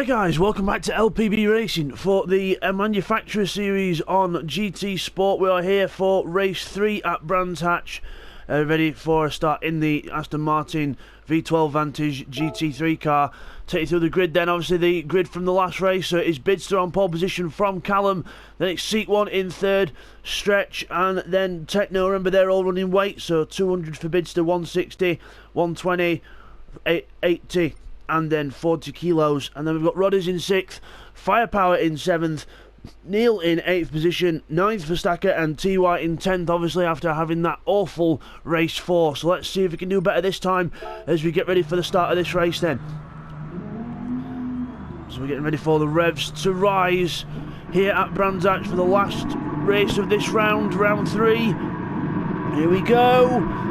Hi guys, welcome back to LPB Racing for the Manufacturer Series on GT Sport. We are here for race 3 at Brands Hatch, ready for a start in the Aston Martin V12 Vantage GT3 car. Take you through the grid then, obviously the grid from the last race. So it is Bidzster on pole position from Callum, then it's Seat 1 in third, Stretch, and then Techno. Remember, they're all running weight, so 200 for Bidzster, 160, 120, 80. And then 40 kilos, and then we've got Rodders in 6th, Firepower in 7th, Neil in 8th position, 9th for Stacker, and TY in 10th, obviously after having that awful race 4. So let's see if we can do better this time as we get ready for the start of this race then. So we're getting ready for the revs to rise here at Brands Hatch for the last race of this round, round 3. Here we go.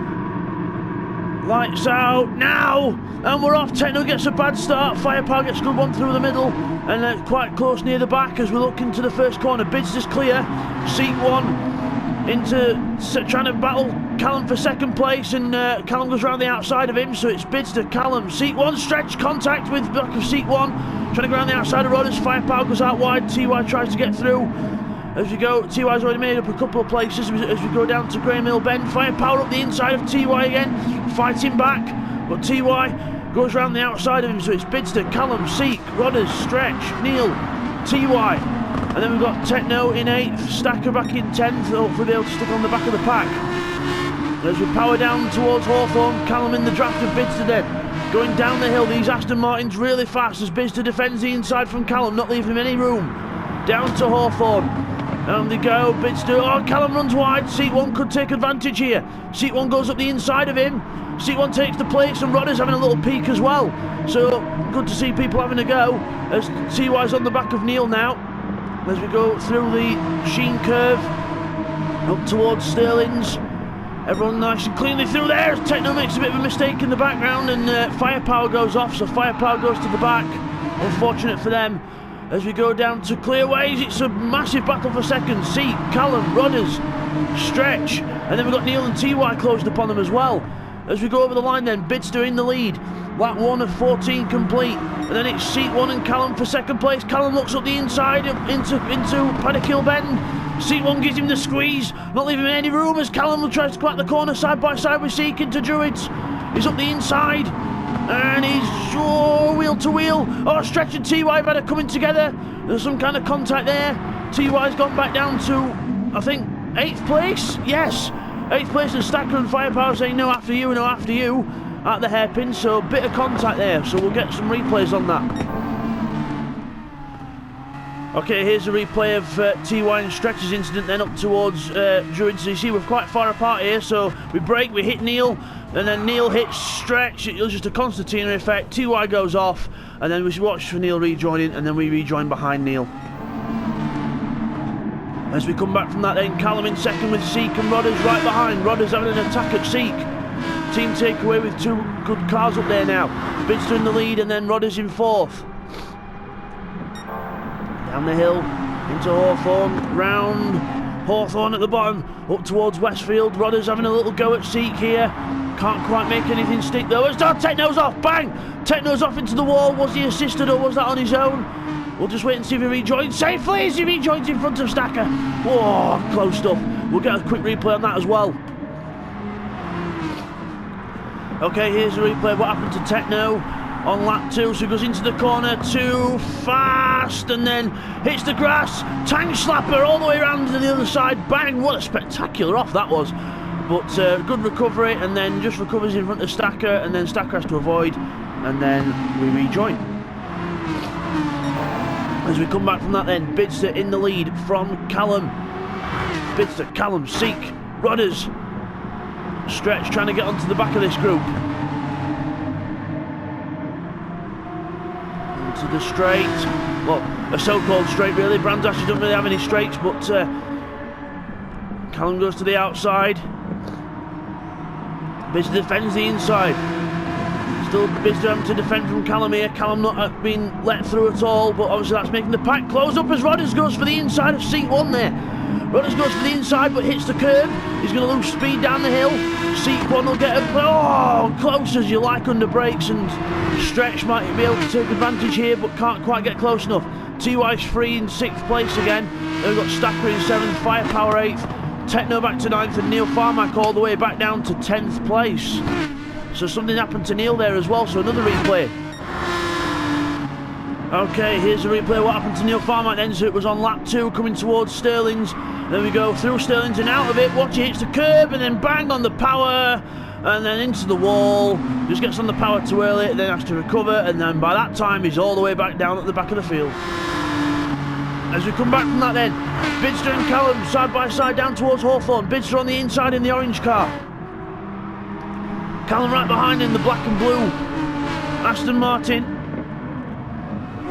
Lights out now, and we're off. Techno gets a bad start, Firepower gets a good one through the middle, and quite close near the back as we look into the first corner. Bidzster's clear, Seat 1 into trying to battle Callum for second place, and Callum goes around the outside of him, so it's Bidzster, Callum, Seat 1, Stretch, contact with back of Seat 1, trying to go around the outside of Rodders. Firepower goes out wide, TY tries to get through. As we go, TY's already made up a couple of places as we go down to Grey Mill Bend. Firepower up the inside of TY again, fighting back, but TY goes around the outside of him, so it's Bidzster, Callum, Seek, Rodders, Stretch, Neil, TY, and then we've got Techno in 8th, Stacker back in 10th, hopefully be able to stick on the back of the pack. As we power down towards Hawthorne, Callum in the draft of Bidzster then, going down the hill, these Aston Martins really fast as Bidzster defends the inside from Callum, not leaving him any room. Down to Hawthorne. Down they go, Bidzster, oh, Callum runs wide, Seat 1 could take advantage here. Seat 1 goes up the inside of him, Seat 1 takes the place, and Rodders having a little peek as well. So, good to see people having a go, as TY's on the back of Neil now. As we go through the Sheen curve, up towards Sterling's. Everyone nice and cleanly through there, as Techno makes a bit of a mistake in the background, and Firepower goes off, so Firepower goes to the back. Unfortunate for them. As we go down to Clearways, it's a massive battle for second. Seat, Callum, Rodders, Stretch, and then we've got Neil and TY closed upon them as well. As we go over the line then, Bidzster in the lead, lap 1 of 14 complete, and then it's Seat 1 and Callum for second place. Callum looks up the inside into Paddock Hill Bend. Seat 1 gives him the squeeze, not leaving him any room as Callum tries to go out the corner side by side with Seek into Druids. He's up the inside. And he's wheel to wheel. Oh, Stretch and TY have had it coming together. There's some kind of contact there. TY's gone back down to, I think, 8th place. Yes, 8th place, and Stacker and Firepower saying no after you, no after you at the hairpin. So a bit of contact there. So we'll get some replays on that. Okay, here's a replay of TY and Stretch's incident then up towards Druids. So you see we're quite far apart here. So we brake, we hit Neil. And then Neil hits Stretch, it was just a concertina effect, TY goes off, and then we watch for Neil rejoining, and then we rejoin behind Neil. As we come back from that then, Callum in second with Seek and Rodders right behind. Rodders having an attack at Seek. Team takeaway with 2 good cars up there now. Bidzster in the lead, and then Rodders in 4th. Down the hill, into Hawthorne, round Hawthorne at the bottom, up towards Westfield. Rodders having a little go at Seek here. Can't quite make anything stick though. As Techno's off, bang! Techno's off into the wall. Was he assisted or was that on his own? We'll just wait and see if he rejoins safely as he rejoins in front of Stacker. Whoa, close stuff. We'll get a quick replay on that as well. Okay, here's a replay of what happened to Techno on lap 2. So he goes into the corner too fast and then hits the grass. Tank slapper all the way around to the other side. Bang! What a spectacular off that was. But good recovery, and then just recovers in front of Stacker, and then Stacker has to avoid, and then we rejoin. As we come back from that then, Bidzster in the lead from Callum. Bidzster, Callum, Seek, Rodders. Stretch trying to get onto the back of this group. Into the straight. Well, a so-called straight really. Brands actually don't really have any straights, but Callum goes to the outside. Bidzster defends the inside. Still Bidzster having to defend from Callum here. Callum not being let through at all, but obviously that's making the pack close up as Rodders goes for the inside of Seat 1 there. Rodders goes for the inside but hits the curb. He's going to lose speed down the hill. Seat 1 will get him, close as you like under brakes, and Stretch might be able to take advantage here but can't quite get close enough. TY's 3 in 6th place again. Then we've got Stacker in 7th, Firepower 8th, Techno back to 9th, and Neil Farmack all the way back down to 10th place. So something happened to Neil there as well, so another replay. Okay, here's the replay. What happened to Neil Farmack then? So it was on lap 2 coming towards Sterling's. Then we go through Sterling's and out of it. Watch, he hits the curb and then bang on the power and then into the wall. Just gets on the power too early, then has to recover, and then by that time he's all the way back down at the back of the field. As we come back from that then, Bidzster and Callum side by side down towards Hawthorne. Bidzster on the inside in the orange car. Callum right behind in the black and blue Aston Martin.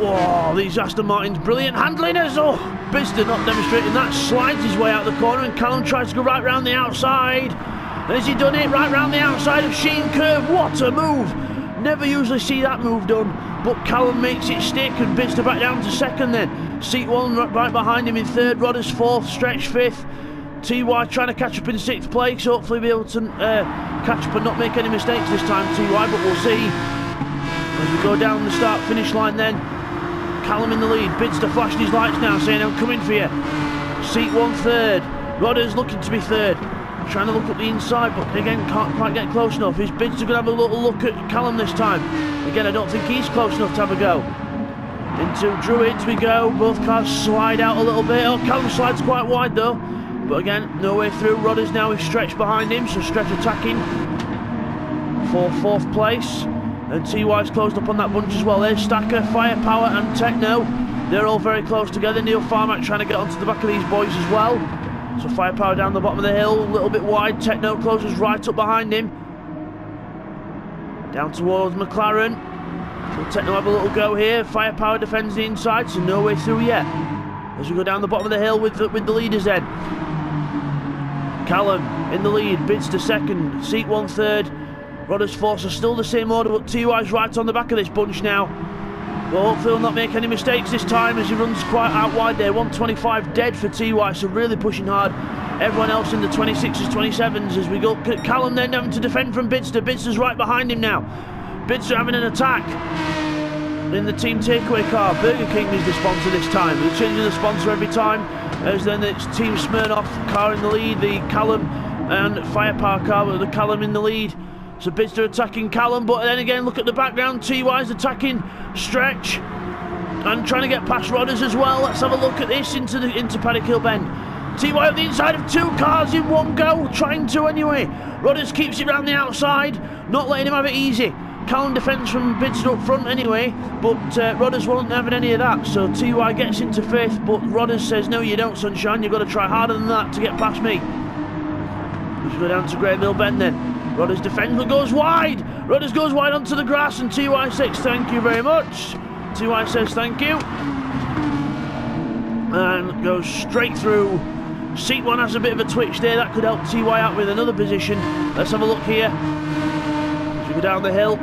Whoa, these Aston Martins, brilliant handling as Bidzster not demonstrating that, slides his way out the corner, and Callum tries to go right round the outside. Has he done it? Right round the outside of Sheen Curve. What a move! Never usually see that move done, but Callum makes it stick, and Bidzster back down to 2nd then. Seat 1 right behind him in 3rd, Rodders 4th, Stretch 5th. TY trying to catch up in 6th place, hopefully be able to catch up and not make any mistakes this time, TY, but we'll see. As we go down the start-finish line then, Callum in the lead. Bidzster flashing his lights now, saying I'm coming for you. Seat 1 3rd, Rodders looking to be 3rd. Trying to look at the inside, but again can't quite get close enough. Is Bidzster going to have a little look at Callum this time? Again, I don't think he's close enough to have a go. Into Druids we go. Both cars slide out a little bit. Callum slides quite wide though. But again, no way through. Rodders now is Stretch behind him, so Stretch attacking for 4th place. And TY's closed up on that bunch as well. There's Stacker, Firepower and Techno. They're all very close together. Neil Farmack trying to get onto the back of these boys as well. So Firepower down the bottom of the hill, a little bit wide. Techno closes right up behind him. Down towards McLaren. Will Techno have a little go here? Firepower defends the inside, so no way through yet. As we go down the bottom of the hill with the leaders then. Callum in the lead, Bidzster 2nd, Seat 1 3rd, Rodders 4th, so still the same order, but TY's right on the back of this bunch now. But hopefully he'll not make any mistakes this time as he runs quite out wide there. 125 dead for TY, so really pushing hard. Everyone else in the 26s, 27s as we go. Callum then having to defend from Bidzster. Bidzster's right behind him now. Bidzster having an attack in the team takeaway car. Burger King is the sponsor this time. They're changing the sponsor every time. As then it's Team Smirnoff car in the lead, the Callum and Firepower car with the Callum in the lead. So Bidzster attacking Callum, but then again look at the background. TY's attacking Stretch and trying to get past Rodders as well. Let's have a look at this into Paddock Hill Bend. TY on the inside of 2 cars in one go, trying to anyway. Rodders keeps it round the outside, not letting him have it easy. Callum defends from Bidzster up front anyway, but Rodders won't have any of that. So TY gets into 5th, but Rodders says, no you don't, sunshine, you've got to try harder than that to get past me. Let's go down to Great Mill Bend then. Rodders defends but goes wide. Rodders goes wide onto the grass, and TY says thank you very much. TY says thank you. And goes straight through. Seat 1 has a bit of a twitch there. That could help TY out with another position. Let's have a look here. As we go down the hill.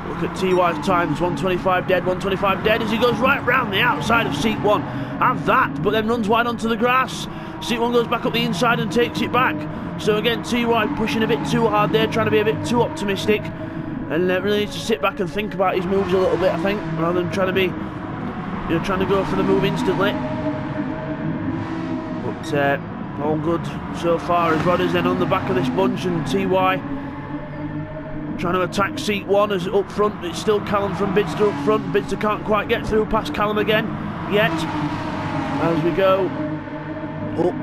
Look at TY's times. 125 dead, 125 dead as he goes right round the outside of Seat 1. Have that, but then runs wide onto the grass. Seat 1 goes back up the inside and takes it back. So again, TY pushing a bit too hard there, trying to be a bit too optimistic. And really needs to sit back and think about his moves a little bit, I think, rather than trying to be, trying to go for the move instantly. But all good so far as Rodders then on the back of this bunch, and TY trying to attack Seat 1 as up front. It's still Callum from Bidzster up front. Bidzster can't quite get through past Callum again yet. As we go up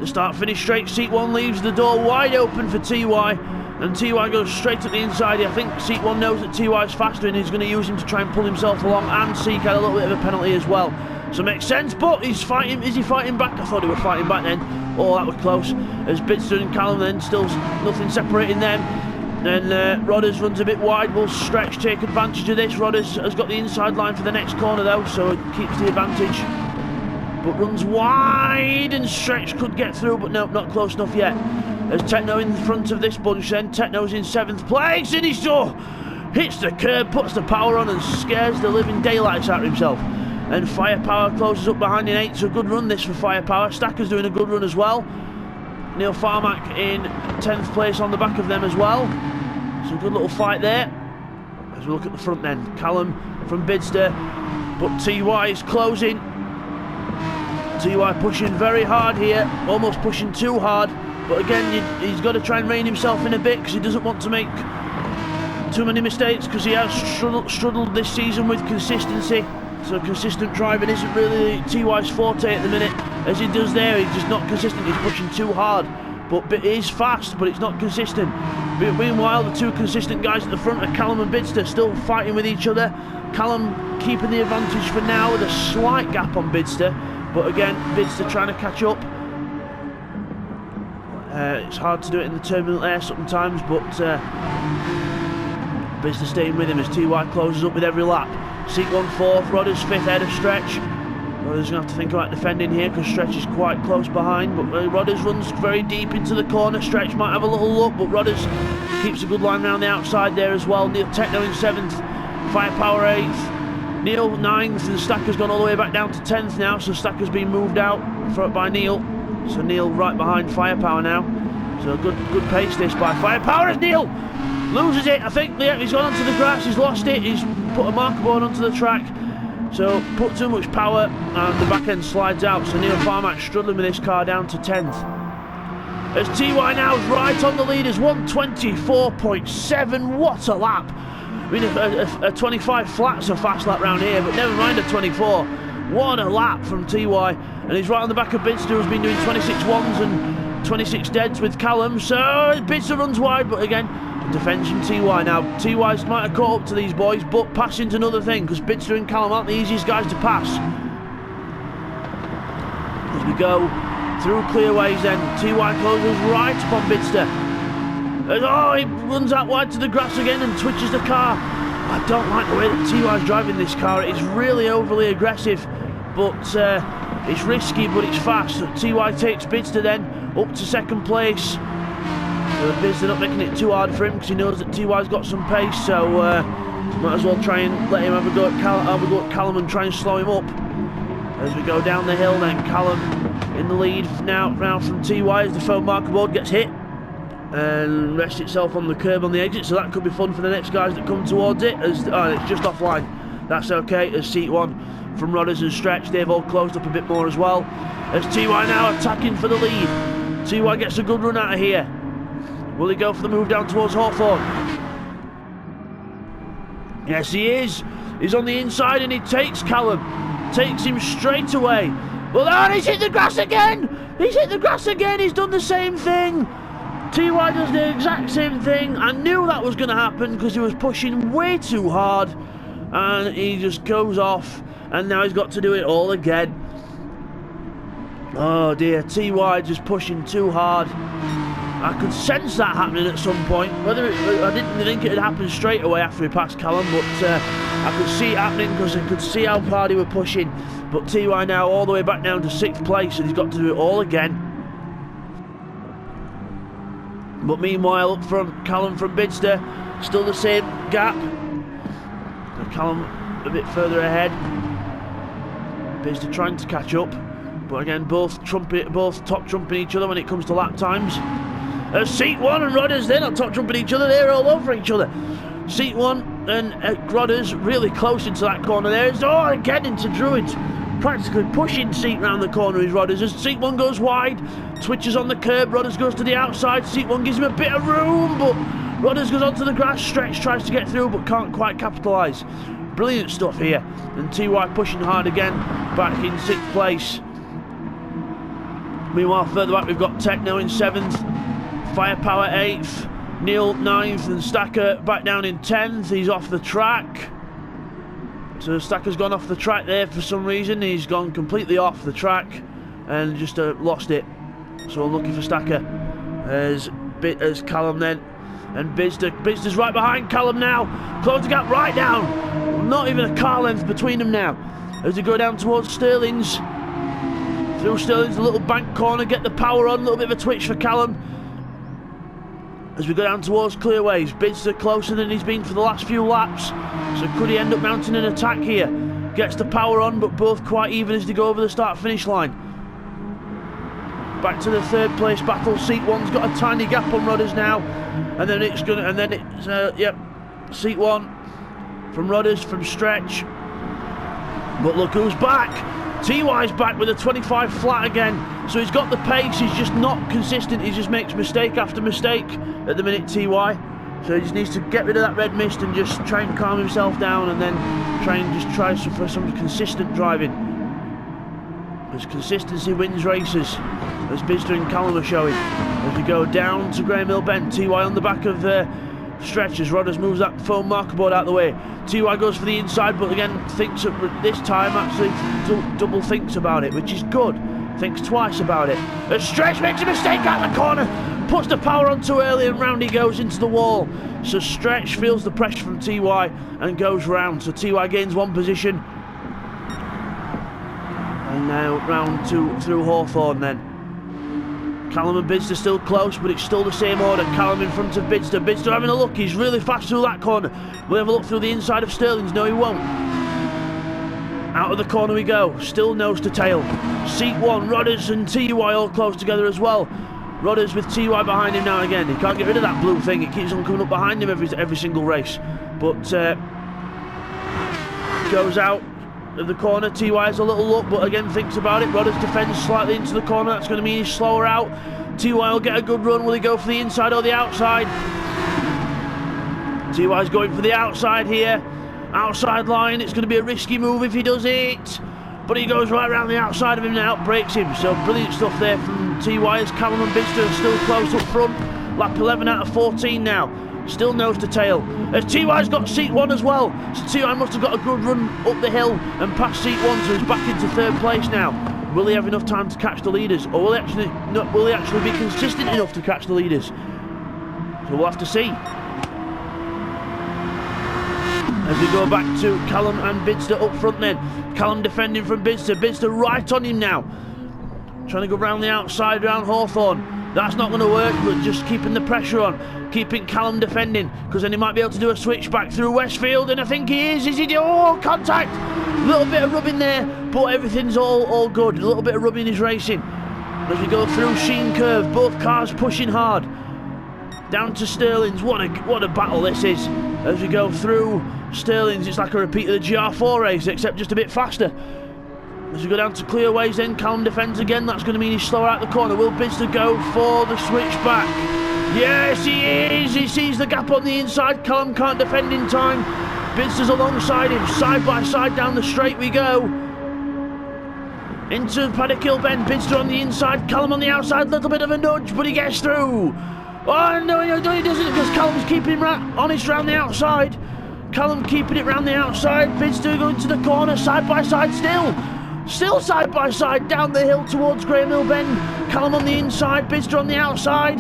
the start finish straight, Seat 1 leaves the door wide open for TY, and TY goes straight at the inside. I think Seat 1 knows that TY is faster and he's going to use him to try and pull himself along, and Seek had a little bit of a penalty as well, so it makes sense. But he's fighting. Is he fighting back? I thought he was fighting back then. Oh, that was close. As Bidzster and Callum then still nothing separating them. Then Rodders runs a bit wide. Will Stretch take advantage of this? Rodders has got the inside line for the next corner though, so it keeps the advantage. But runs wide, and Stretch could get through, but no, not close enough yet. As Techno in front of this bunch then. Techno's in 7th place, and he hits the curb, puts the power on and scares the living daylights out of himself. and Firepower closes up behind in 8th. So a good run this for Firepower. Stacker's doing a good run as well. Neil Farmack in 10th place on the back of them as well. So a good little fight there. As we look at the front then, Callum from Bidzster, but TY is closing. TY pushing very hard here, almost pushing too hard, but again he's got to try and rein himself in a bit because he doesn't want to make too many mistakes, because he has struggled this season with consistency. So consistent driving isn't really TY's forte at the minute. As he does there, he's just not consistent, he's pushing too hard. But it is fast, but it's not consistent. Meanwhile, the two consistent guys at the front are Callum and Bidzster, still fighting with each other. Callum keeping the advantage for now with a slight gap on Bidzster. But again, Bidzster trying to catch up. It's hard to do it in the turbulent air sometimes, but Bidzster staying with him as TY closes up with every lap. Seat 1 4th, Rodders 5th ahead of Stretch. Rodders going to have to think about defending here because Stretch is quite close behind, but Rodders runs very deep into the corner. Stretch might have a little look, but Rodders keeps a good line round the outside there as well. Neil Techno in 7th, Firepower 8th, Neil 9th, and Stacker's gone all the way back down to 10th now, so Stacker's been moved out by Neil. So Neil right behind Firepower now. So good pace this by Firepower as Neil loses it. I think he's gone onto the grass, he's lost it, he's put a marker board onto the track. So put too much power and the back end slides out. So Neil Farmack struggling with this car down to 10th. As TY now is right on the leaders, 124.7, what a lap. I mean, a 25 flat's a fast lap round here, but never mind a 24. What a lap from TY. And he's right on the back of Bidzster, who's been doing 26 ones and 26 deads with Callum. So Bidzster runs wide, but again, defence from TY now. TY's might have caught up to these boys, but passing's another thing, because Bidzster and Callum aren't the easiest guys to pass. As we go through clearways then, TY closes right up on Bidzster. Oh, he runs out wide to the grass again and twitches the car. I don't like the way that TY's driving this car. It's really overly aggressive, but it's risky, but it's fast. So TY takes Bidzster then up to 2nd place. Bidzster not making it too hard for him because he knows that TY's got some pace, so might as well try and let him have a go at Callum and try and slow him up. As we go down the hill then, Callum in the lead now from TY as the foam marker board gets hit and rests itself on the curb on the exit, so that could be fun for the next guys that come towards it. As it's just offline, that's okay. As seat 1 from Rodders and Stretch, they've all closed up a bit more as well. As TY now attacking for the lead. TY gets a good run out of here. Will he go for the move down towards Hawthorne? Yes, he is. He's on the inside and he takes Callum. Takes him straight away. Well, he's hit the grass again. He's hit the grass again. He's done the same thing. TY does the exact same thing. I knew that was going to happen because he was pushing way too hard. And he just goes off. And now he's got to do it all again. Oh dear, TY just pushing too hard. I could sense that happening at some point. I didn't think it would happen straight away after he passed Callum, but I could see it happening because I could see how hard he was pushing. But TY now all the way back down to 6th place, and he's got to do it all again. But meanwhile, up front, Callum from Bidzster, still the same gap. Callum a bit further ahead. Bidzster trying to catch up, but again, both top trumping each other when it comes to lap times. Seat 1 and Rodders, they're not top trumping each other, they're all over each other. Seat 1 and Rodders really close into that corner there. Again into Druids. Practically pushing Seat round the corner is Rodders. As Seat 1 goes wide, twitches on the curb, Rodders goes to the outside. Seat 1 gives him a bit of room, but Rodders goes onto the grass. Stretch tries to get through, but can't quite capitalise. Brilliant stuff here. And TY pushing hard again, back in 6th place. Meanwhile, further back, we've got Techno in 7th. Firepower 8th, Neil 9th, and Stacker back down in 10th. He's off the track. So Stacker's gone off the track there for some reason. He's gone completely off the track and just lost it. So unlucky for Stacker. As Callum then. And Bidzster's right behind Callum now. Close the gap right down. Not even a car length between them now. As they go down towards Sterling's. Through Sterling's, a little bank corner, get the power on. A little bit of a twitch for Callum. As we go down towards clearways, Bidzster closer than he's been for the last few laps. So could he end up mounting an attack here? gets the power on, but both quite even as they go over the start-finish line. Back to the third place battle. Seat 1's got a tiny gap on Rodders now, and then it's yep, Seat 1 from Rodders, from Stretch. But look who's back. TY's back with a 25 flat again, so he's got the pace, he's just not consistent, he just makes mistake after mistake at the minute, TY. So he just needs to get rid of that red mist and just try and calm himself down, and then try for some consistent driving. Because consistency wins races, as Bidzster and Callum are showing. As we go down to Graham Hill Bend, TY on the back of Stretch as Rodders moves that foam marker board out of the way. TY goes for the inside, but again thinks this time actually double thinks about it, which is good. Thinks twice about it. As Stretch makes a mistake out the corner, puts the power on too early, and round he goes into the wall. So Stretch feels the pressure from TY and goes round. So TY gains one position. And now round two through Hawthorne then. Callum and Bidzster still close, but it's still the same order. Callum in front of Bidzster. Bidzster having a look. He's really fast through that corner. We'll have a look through the inside of Sterling's. No, he won't. Out of the corner we go. Still nose to tail. Seat 1, Rodders and TY all close together as well. Rodders with TY behind him now again. He can't get rid of that blue thing. It keeps on coming up behind him every single race. But goes out of the corner. TY has a little look, but again thinks about it. Rodders defends slightly into the corner. That's going to mean he's slower out. TY will get a good run. Will he go for the inside or the outside? TY's going for the outside here. Outside line. It's going to be a risky move if he does it. But he goes right around the outside of him now, breaks him. So brilliant stuff there from TY as Callum and Bidzster are still close up front. Lap 11 out of 14 now. Still nose to tail. As TY's got Seat 1 as well. So TY must have got a good run up the hill and past Seat 1, so he's back into third place now. Will he have enough time to catch the leaders? Or will he actually be consistent enough to catch the leaders? So we'll have to see. As we go back to Callum and Bidzster up front then. Callum defending from Bidzster. Bidzster right on him now. Trying to go round the outside, round Hawthorne. That's not going to work, but just keeping the pressure on. Keeping Callum defending, because then he might be able to do a switch back through Westfield, and I think he is. Is he? Oh, contact! A little bit of rubbing there, but everything's all good. A little bit of rubbing is racing. As we go through Sheen Curve, both cars pushing hard. Down to Sterling's. What a battle this is. As we go through Sterling's, it's like a repeat of the GR4 race, except just a bit faster. As we go down to Clearways then, Callum defends again. That's going to mean he's slower out the corner. Will Bidzster go for the switch back? Yes, he is! He sees the gap on the inside. Callum can't defend in time. Bidzster's alongside him. Side by side down the straight we go. Into Paddock Hill Bend. Bidzster on the inside. Callum on the outside. Little bit of a nudge, but he gets through. Oh, no, he doesn't, because Callum's keeping him honest round the outside. Callum keeping it round the outside. Bidzster going to the corner. Side by side still. Still side by side down the hill towards Graham Hill Bend. Callum on the inside, Bidzster on the outside.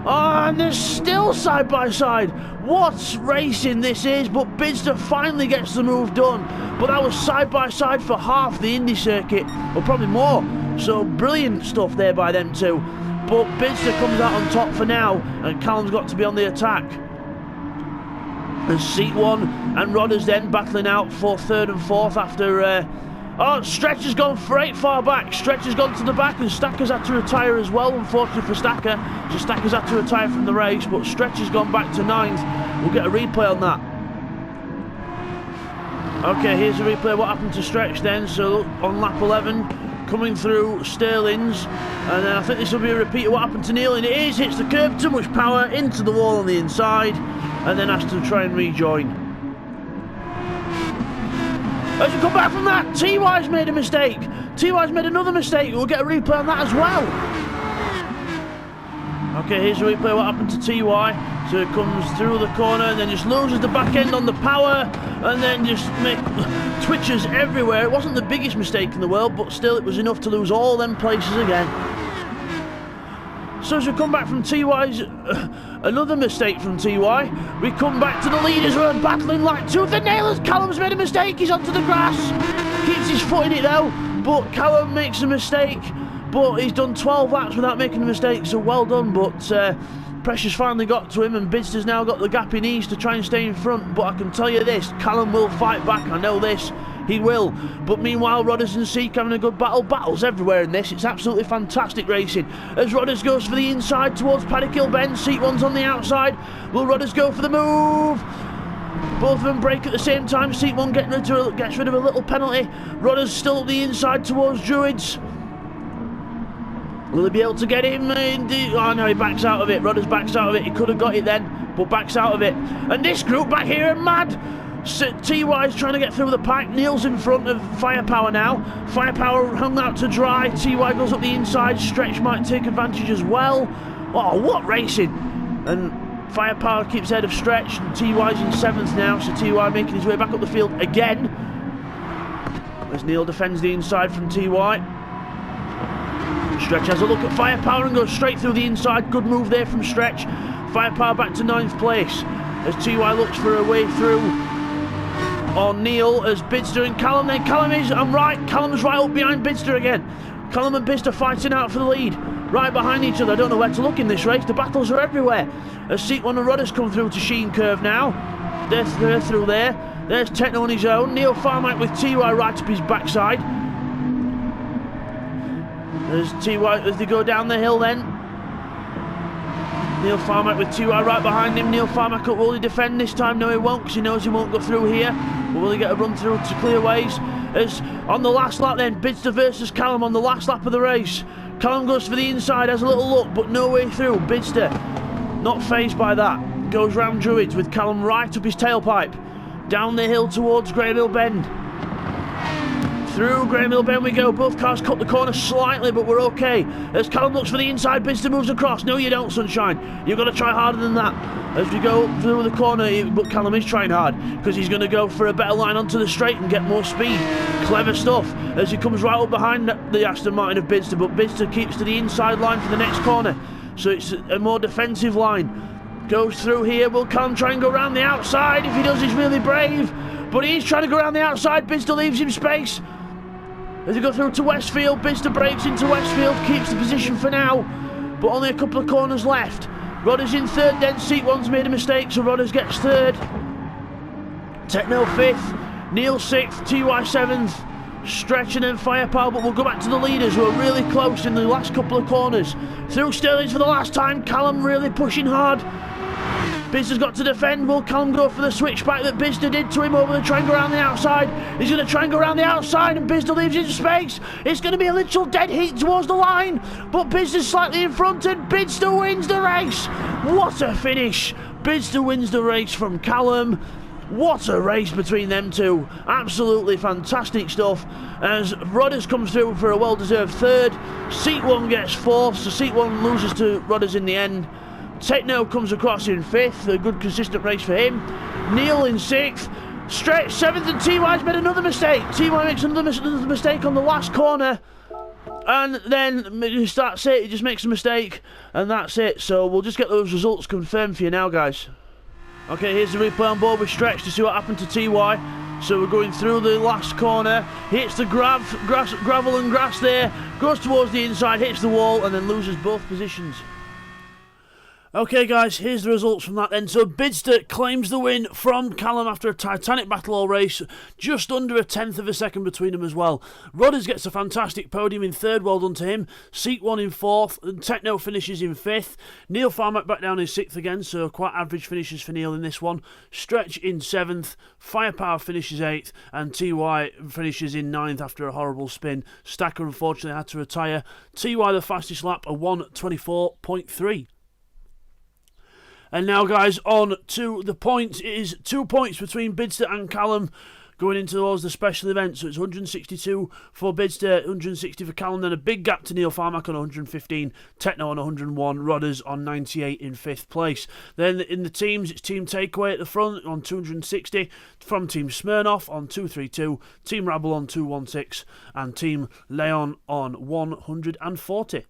Oh, and they're still side by side. What racing this is, but Bidzster finally gets the move done. But that was side by side for half the Indy circuit, or probably more. So brilliant stuff there by them two. But Bidzster comes out on top for now, and Callum's got to be on the attack. And Seat 1 and Rodders then battling out for third and fourth after... Oh, Stretch has gone far back. Stretch has gone to the back, and Stacker's had to retire as well, unfortunately for Stacker. So Stacker's had to retire from the race, but Stretch has gone back to 9th. We'll get a replay on that. Okay, here's a replay of what happened to Stretch then. So on lap 11, coming through Sterling's, and then I think this will be a repeat of what happened to Neil, and it is. Hits the curb, too much power, into the wall on the inside, and then has to try and rejoin. As we come back from that, TY's made a mistake. TY's made another mistake. We'll get a replay on that as well. Okay, here's a replay of what happened to TY. So it comes through the corner and then just loses the back end on the power, and then just twitches everywhere. It wasn't the biggest mistake in the world, but still it was enough to lose all them places again. So as we come back from TY's, another mistake from TY, we come back to the leaders who are battling like tooth and nail as Callum's made a mistake. He's onto the grass, keeps his foot in it though, but Callum makes a mistake, but he's done 12 laps without making a mistake, so well done. But pressure's finally got to him, and Bidzster's now got the gap he needs to try and stay in front. But I can tell you this, Callum will fight back, I know this. He will. But meanwhile, Rodders and Seek having a good battle. Battles everywhere in this. It's absolutely fantastic racing. As Rodders goes for the inside towards Paddock Hill Bend. Seek One's on the outside. Will Rodders go for the move? Both of them break at the same time. Seek One gets rid of a little penalty. Rodders still at the inside towards Druids. Will he be able to get him? Oh no, he backs out of it. Rodders backs out of it. He could have got it then, but backs out of it. And this group back here are mad. TY is trying to get through the pack. Neil's in front of Firepower now. Firepower hung out to dry. TY goes up the inside. Stretch might take advantage as well. Oh, what racing! And Firepower keeps ahead of Stretch. And TY's in 7th now. So TY making his way back up the field again. As Neil defends the inside from TY. Stretch has a look at Firepower and goes straight through the inside. Good move there from Stretch. Firepower back to 9th place as TY looks for a way through on Neil as Bidzster and Callum. Then Callum is, I'm right, Callum's right up behind Bidzster again. Callum and Bidzster fighting out for the lead. Right behind each other. I don't know where to look in this race. The battles are everywhere. As Seek One and Rodders come through to Sheen Curve now. They're through there. There's Techno on his own. Neil Farmite with TY right up his backside. As TY, as they go down the hill then. Neil Farmack with TY right behind him. Neil Farmack, will he defend this time? No, he won't, because he knows he won't go through here. But will he get a run through to clear ways? As on the last lap then, Bidzster versus Callum on the last lap of the race. Callum goes for the inside, has a little look, but no way through. Bidzster, not fazed by that. Goes round Druids with Callum right up his tailpipe. Down the hill towards Graham Hill Bend. Through Graham Hill Bend we go. Both cars cut the corner slightly, but we're okay. As Callum looks for the inside, Bidzster moves across. No, you don't, Sunshine. You've got to try harder than that. As we go through the corner, but Callum is trying hard because he's going to go for a better line onto the straight and get more speed. Clever stuff as he comes right up behind the Aston Martin of Bidzster, but Bidzster keeps to the inside line for the next corner. So it's a more defensive line. Goes through here. Will Callum try and go around the outside? If he does, he's really brave. But he's trying to go around the outside. Bidzster leaves him space. As they go through to Westfield, Bidzster breaks into Westfield, keeps the position for now, but only a couple of corners left. Rodders in 3rd, then Seek One's made a mistake, so Rodders gets 3rd. Techno 5th, Neil 6th, TY 7th, Stretch and then Firepower, but we'll go back to the leaders who are really close in the last couple of corners. Through Sterling's for the last time, Callum really pushing hard. Bidzster's got to defend. Will Callum go for the switchback that Bidzster did to him over the try and go around the outside? He's going to try and go around the outside and Bidzster leaves him space. It's going to be a literal dead heat towards the line, but Bidzster's slightly in front and Bidzster wins the race. What a finish. Bidzster wins the race from Callum. What a race between them two. Absolutely fantastic stuff. As Rodders comes through for a well-deserved 3rd. Seek One gets 4th, so Seek One loses to Rodders in the end. Techno comes across in 5th, a good consistent race for him. Neil in 6th, Stretch 7th, and TY's made another mistake. TY makes another mistake on the last corner, and then that's it, he just makes a mistake, and that's it. So we'll just get those results confirmed for you now, guys. Okay, here's the replay on board with Stretch to see what happened to TY. So we're going through the last corner, hits the gravel and grass there, goes towards the inside, hits the wall, and then loses both positions. Okay guys, here's the results from that then. So Bidzster claims the win from Callum after a titanic battle all race, just under a 10th of a second between them as well. Rodders gets a fantastic podium in 3rd, well done to him. Seek One in 4th, and Techno finishes in 5th. Neil Farmack back down in 6th again, so quite average finishes for Neil in this one. Stretch in 7th, Firepower finishes 8th, and TY finishes in 9th after a horrible spin. Stacker unfortunately had to retire. TY the fastest lap, a 1:24.3. And now, guys, on to the points. It is 2 points between Bidzster and Callum going into towards the special event. So it's 162 for Bidzster, 160 for Callum. Then a big gap to Neil Farmack on 115, Techno on 101, Rodders on 98 in 5th place. Then in the teams, it's Team Takeaway at the front on 260, from Team Smirnoff on 232, Team Rabble on 216, and Team Leon on 140.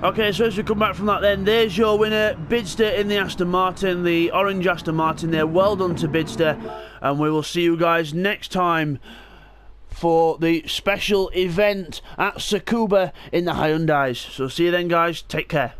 Okay, so as we come back from that then, there's your winner, Bidzster in the Aston Martin, the orange Aston Martin there. Well done to Bidzster, and we will see you guys next time for the special event at Tsukuba in the Hyundais. So see you then guys, take care.